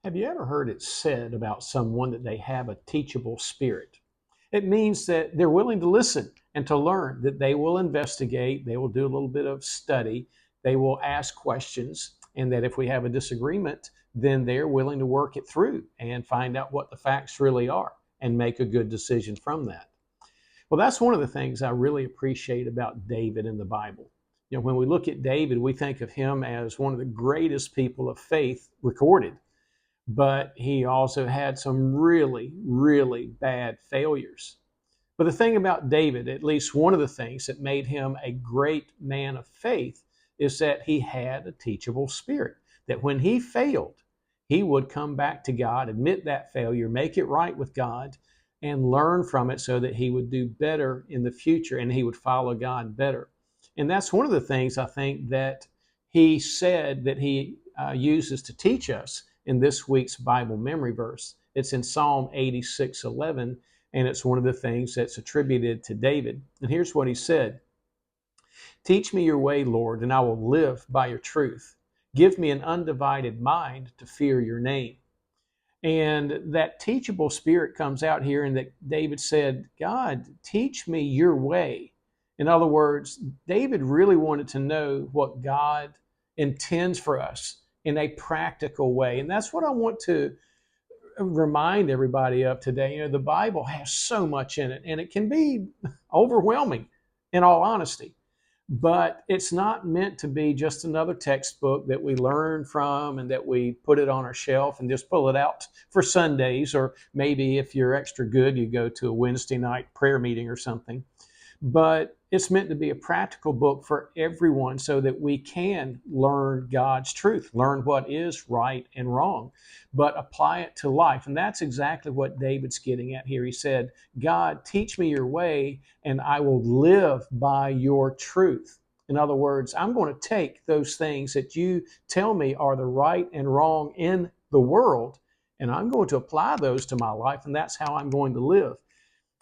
Have you ever heard it said about someone that they have a teachable spirit? It means that they're willing to listen and to learn, that they will investigate, they will do a little bit of study, they will ask questions, and that if we have a disagreement, then they're willing to work it through and find out what the facts really are and make a good decision from that. Well, that's one of the things I really appreciate about David in the Bible. When we look at David, we think of him as one of the greatest people of faith recorded, but he also had some really, really bad failures. But the thing about David, at least one of the things that made him a great man of faith, is that he had a teachable spirit. That when he failed, he would come back to God, admit that failure, make it right with God, and learn from it so that he would do better in the future and he would follow God better. And that's one of the things I think that he said that he uses to teach us in this week's Bible memory verse. It's in Psalm 86:11, and it's one of the things that's attributed to David. And here's what he said: Teach me your way, Lord, and I will live by your truth. Give me an undivided mind to fear your name. And that teachable spirit comes out here, and that David said, God, teach me your way. In other words, David really wanted to know what God intends for us in a practical way. And that's what I want to remind everybody of today. The Bible has so much in it, and it can be overwhelming, in all honesty. But it's not meant to be just another textbook that we learn from and that we put it on our shelf and just pull it out for Sundays, or maybe if you're extra good, you go to a Wednesday night prayer meeting or something. But it's meant to be a practical book for everyone so that we can learn God's truth, learn what is right and wrong, but apply it to life. And that's exactly what David's getting at here. He said, God, teach me your way and I will live by your truth. In other words, I'm going to take those things that you tell me are the right and wrong in the world, and I'm going to apply those to my life, and that's how I'm going to live.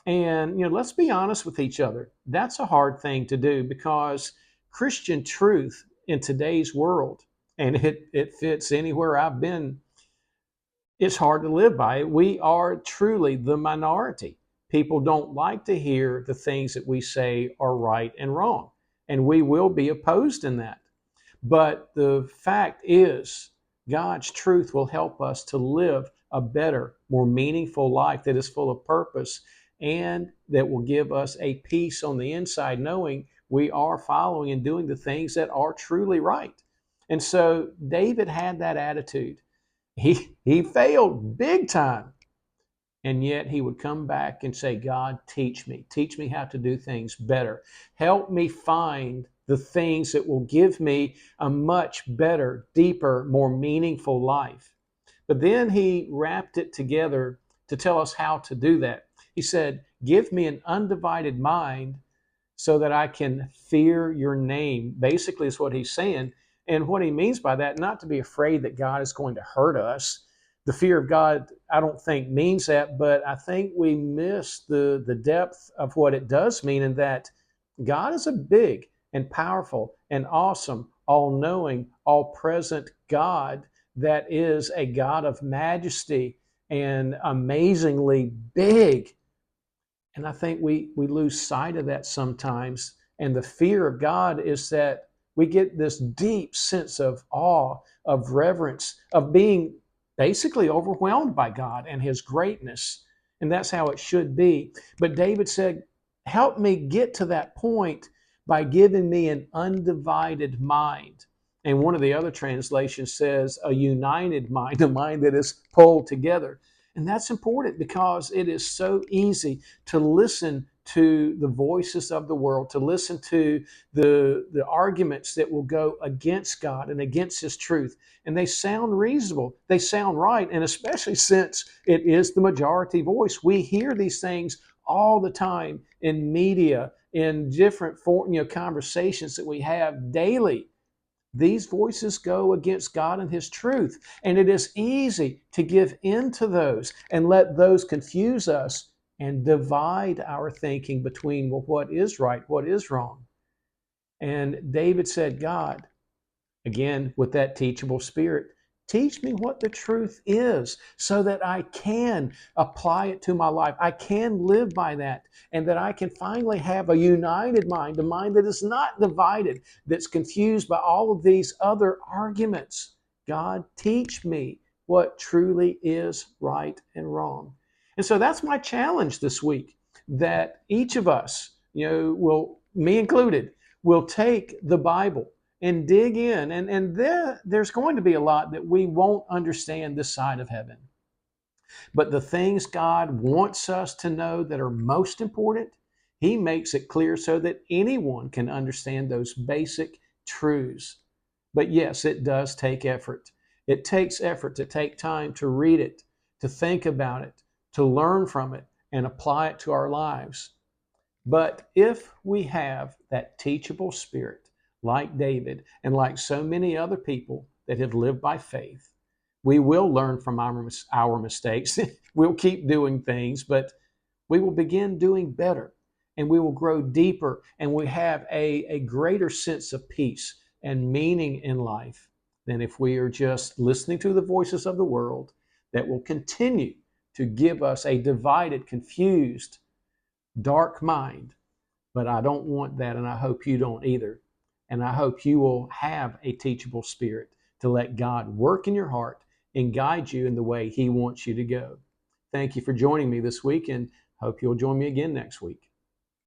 And, let's be honest with each other. That's a hard thing to do, because Christian truth in today's world, and it fits anywhere I've been, it's hard to live by it. We are truly the minority. People don't like to hear the things that we say are right and wrong, and we will be opposed in that. But the fact is, God's truth will help us to live a better, more meaningful life that is full of purpose, and that will give us a peace on the inside, knowing we are following and doing the things that are truly right. And so David had that attitude. He failed big time, and yet he would come back and say, God, teach me how to do things better. Help me find the things that will give me a much better, deeper, more meaningful life. But then he wrapped it together to tell us how to do that. He said, give me an undivided mind so that I can fear your name. Basically, is what he's saying. And what he means by that, not to be afraid that God is going to hurt us. The fear of God, I don't think means that, but I think we miss the depth of what it does mean, in that God is a big and powerful and awesome, all-knowing, all-present God that is a God of majesty and amazingly big. And I think we lose sight of that sometimes. And the fear of God is that we get this deep sense of awe, of reverence, of being basically overwhelmed by God and his greatness. And that's how it should be. But David said, help me get to that point by giving me an undivided mind. And one of the other translations says a united mind, a mind that is pulled together. And that's important, because it is so easy to listen to the voices of the world, to listen to the arguments that will go against God and against his truth. And they sound reasonable. They sound right. And especially since it is the majority voice, we hear these things all the time in media, in different conversations that we have daily. These voices go against God and his truth. And it is easy to give in to those and let those confuse us and divide our thinking between, well, what is right, what is wrong. And David said, God, again, with that teachable spirit, Teach me what the truth is so that I can apply it to my life. I can live by that, and that I can finally have a united mind, a mind that is not divided, that's confused by all of these other arguments. God, teach me what truly is right and wrong. And so that's my challenge this week, that each of us, will, me included, will take the Bible and dig in. And there's going to be a lot that we won't understand this side of heaven. But the things God wants us to know that are most important, He makes it clear so that anyone can understand those basic truths. But yes, it does take effort. It takes effort to take time to read it, to think about it, to learn from it, and apply it to our lives. But if we have that teachable spirit, like David and like so many other people that have lived by faith, we will learn from our mistakes. We'll keep doing things, but we will begin doing better, and we will grow deeper, and we have a greater sense of peace and meaning in life than if we are just listening to the voices of the world that will continue to give us a divided, confused, dark mind. But I don't want that, and I hope you don't either. And I hope you will have a teachable spirit to let God work in your heart and guide you in the way He wants you to go. Thank you for joining me this week, and hope you'll join me again next week.